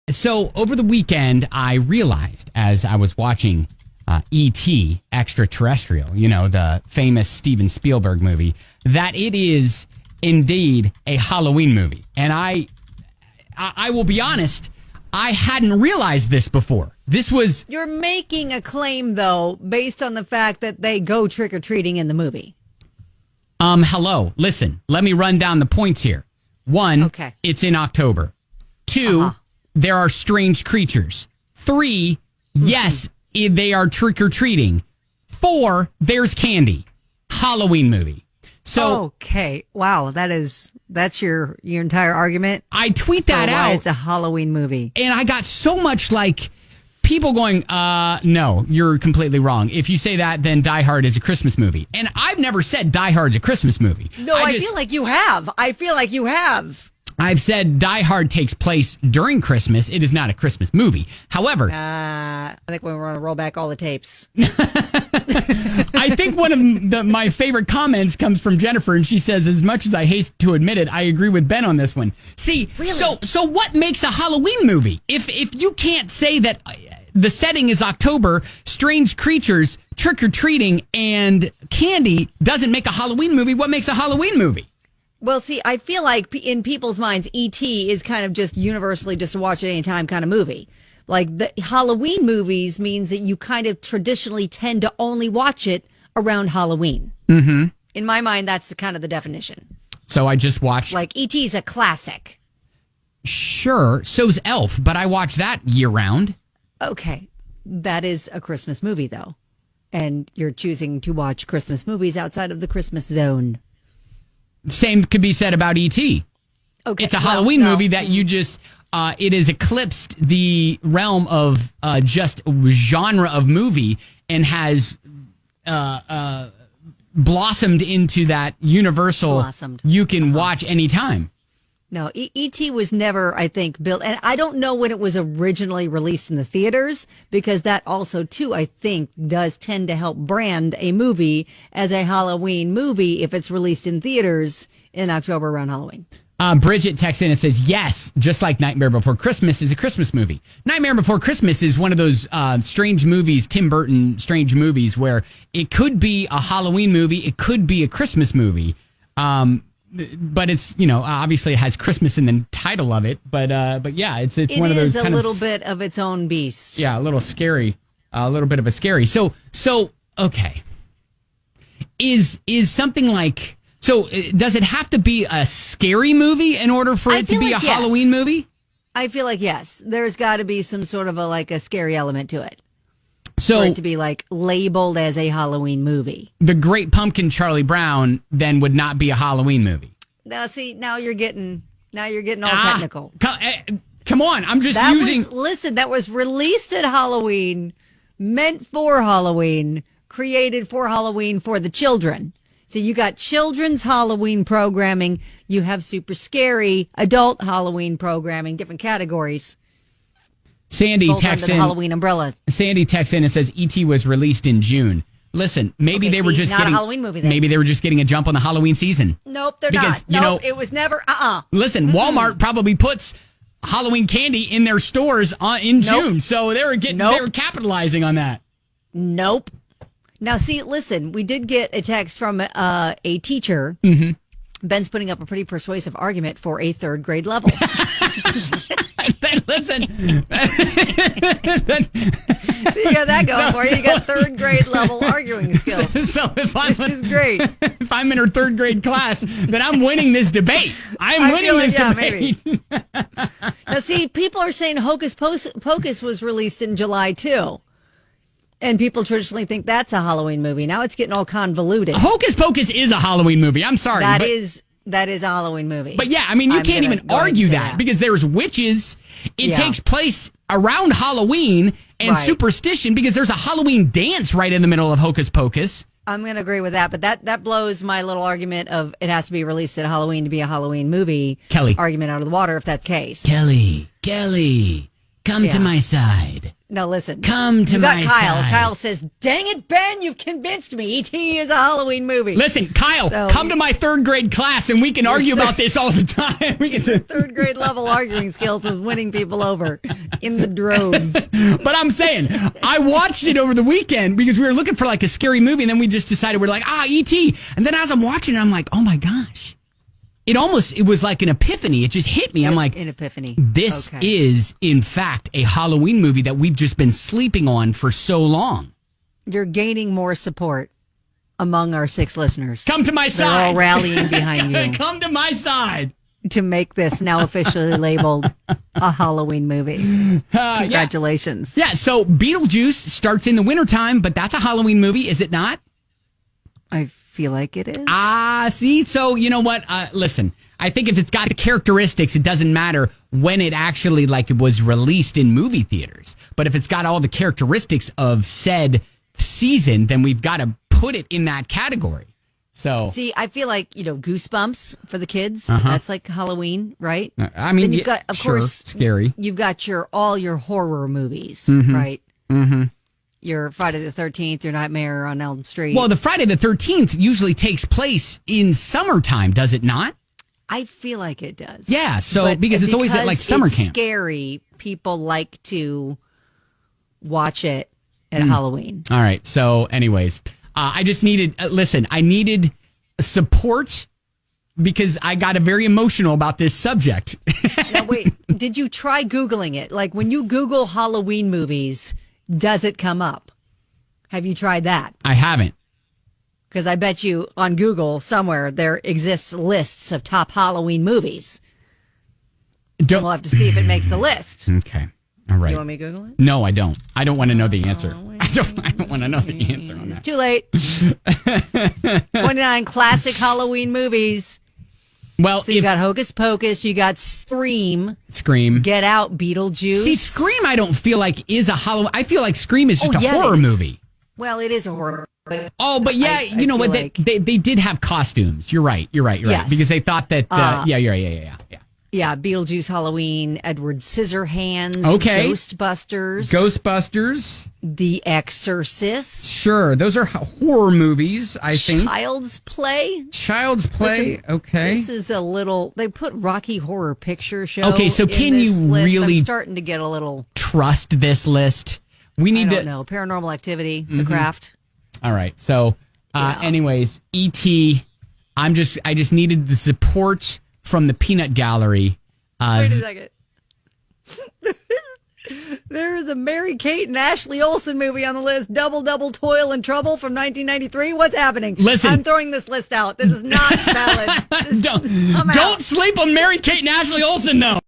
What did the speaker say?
So over the weekend, I realized as I was watching E.T. Extraterrestrial, the famous Steven Spielberg movie, that it is indeed a Halloween movie. And I will be honest, I hadn't realized this before. You're making a claim, though, based on the fact that they go trick-or-treating in the movie. Hello. Listen, let me run down the points here. 1, okay. It's in October. 2, there are strange creatures. 3, yes, they are trick-or-treating. 4, there's candy. Halloween movie. So okay. Wow, that's your entire argument? I tweet that out. Why it's a Halloween movie. And I got so much people going, no, you're completely wrong. If you say that, then Die Hard is a Christmas movie. And I've never said Die Hard is a Christmas movie. No, I feel like you have. I've said Die Hard takes place during Christmas. It is not a Christmas movie. However, I think we're going to roll back all the tapes. I think one of my favorite comments comes from Jennifer, and she says, as much as I hate to admit it, I agree with Ben on this one. See, really? So what makes a Halloween movie? If you can't say that the setting is October, strange creatures, trick-or-treating, and candy doesn't make a Halloween movie, what makes a Halloween movie? Well, see, I feel like in people's minds, E.T. is kind of just universally just a watch at any time kind of movie. Like the Halloween movies means that you kind of traditionally tend to only watch it around Halloween. Mm-hmm. In my mind, that's the kind of the definition. So I just watched... Like E.T. is a classic. Sure, so's Elf, but I watch that year-round. Okay, that is a Christmas movie, though. And you're choosing to watch Christmas movies outside of the Christmas zone. Same could be said about E.T. Okay, it's a Halloween movie that you just... it has eclipsed the realm of just genre of movie and has blossomed into that universal you can watch anytime. No, E.T. was never, I think, built. And I don't know when it was originally released in the theaters, because that also, too, I think, does tend to help brand a movie as a Halloween movie if it's released in theaters in October around Halloween. Bridget texts in and says, yes, just like Nightmare Before Christmas is a Christmas movie. Nightmare Before Christmas is one of those strange movies, Tim Burton strange movies, where it could be a Halloween movie, it could be a Christmas movie. But it's, obviously it has Christmas in the title of it. But yeah, it's one of those kind of... It is a little bit of its own beast. Yeah, a little scary. A little bit of a scary. So okay. Is something like... So does it have to be a scary movie in order for it to be a Halloween movie? I feel like yes. There's got to be some sort of a scary element to it. So for it to be labeled as a Halloween movie. The Great Pumpkin Charlie Brown then would not be a Halloween movie. Now see, now you're getting all technical. Come on, I'm just using... That was released at Halloween, meant for Halloween, created for Halloween for the children. So you got children's Halloween programming. You have super scary adult Halloween programming, different categories. Sandy texts in. Halloween umbrella. Sandy texts in and says E.T. was released in June. Listen, maybe they were just getting a Halloween movie. Then. Maybe they were just getting a jump on the Halloween season. Nope, they're not. Nope, it was never. Listen, Walmart probably puts Halloween candy in their stores in June, so they were capitalizing on that. Nope. Now, see, listen, we did get a text from a teacher. Mm-hmm. Ben's putting up a pretty persuasive argument for a third grade level. Listen. So you got that going for you. You got third grade level arguing skills. Which is great. If I'm in her third grade class, then I'm winning this debate. I'm winning this debate. Maybe. Now, see, people are saying Hocus Pocus was released in July, too. And people traditionally think that's a Halloween movie. Now it's getting all convoluted. Hocus Pocus is a Halloween movie. I'm sorry. That is a Halloween movie. But yeah, I mean, you can't even argue that because there's witches. It takes place around Halloween and superstition because there's a Halloween dance right in the middle of Hocus Pocus. I'm going to agree with that, but that blows my little argument of it has to be released at Halloween to be a Halloween movie. Kelly. Argument out of the water if that's the case. Kelly. Come to my side. No, listen. Come to you got my Kyle. side. Kyle says, "Dang it, Ben, you've convinced me. E.T. is a Halloween movie." Listen, Kyle, come to my third grade class and we can argue about this all the time. We can third grade level arguing skills is winning people over in the droves. But I'm saying, I watched it over the weekend because we were looking for like a scary movie, and then we just decided we're like, E.T. And then as I'm watching it, I'm like, oh my gosh. It was like an epiphany. It just hit me. I'm like, an epiphany. This is, in fact, a Halloween movie that we've just been sleeping on for so long. You're gaining more support among our 6 listeners. Come to my side. They're all rallying behind you. Come to my side. To make this now officially labeled a Halloween movie. Congratulations. Yeah, so Beetlejuice starts in the wintertime, but that's a Halloween movie, is it not? I feel like it is. See? So, you know what? Listen, I think if it's got the characteristics, it doesn't matter when it actually, was released in movie theaters. But if it's got all the characteristics of said season, then we've got to put it in that category. So, see, I feel like, Goosebumps for the kids. That's like Halloween, right? I mean, then you've got, of course, scary. You've got all your horror movies, right? Mm-hmm. Your Friday the 13th, your Nightmare on Elm Street. Well, the Friday the 13th usually takes place in summertime, does it not? I feel like it does. Yeah, so because it's always at summer camp. Scary, people like to watch it at Halloween. All right. So, anyways, I just needed I needed support because I got very emotional about this subject. Now, wait, did you try Googling it? Like when you Google Halloween movies, does it come up? Have you tried that? I haven't. Because I bet you on Google somewhere there exists lists of top Halloween movies. We'll have to see if it makes the list. Okay. All right. Do you want me to Google it? No, I don't. I don't want to know the answer. I don't want to know the answer on that. It's too late. 29 classic Halloween movies. Well, so you got Hocus Pocus, you got Scream, Get Out, Beetlejuice. See, Scream I don't feel like is a Halloween. I feel like Scream is just a horror movie. Well, it is a horror. But yeah, you know what? They did have costumes. You're right. Yes. Because they thought that. Yeah. Yeah, Beetlejuice, Halloween, Edward Scissorhands, Ghostbusters, The Exorcist. Sure, those are horror movies, I think. Child's Play. Listen, okay. This is they put Rocky Horror Picture Show. Okay, so can you really I'm starting to get a little trust this list? We need I don't know. Paranormal Activity, The Craft. All right. So, anyways, E.T. I just needed the support from the Peanut Gallery. Wait a second. There's a Mary-Kate and Ashley Olsen movie on the list. Double Toil and Trouble from 1993. What's happening? Listen. I'm throwing this list out. This is not valid. Don't sleep on Mary-Kate and Ashley Olsen, though.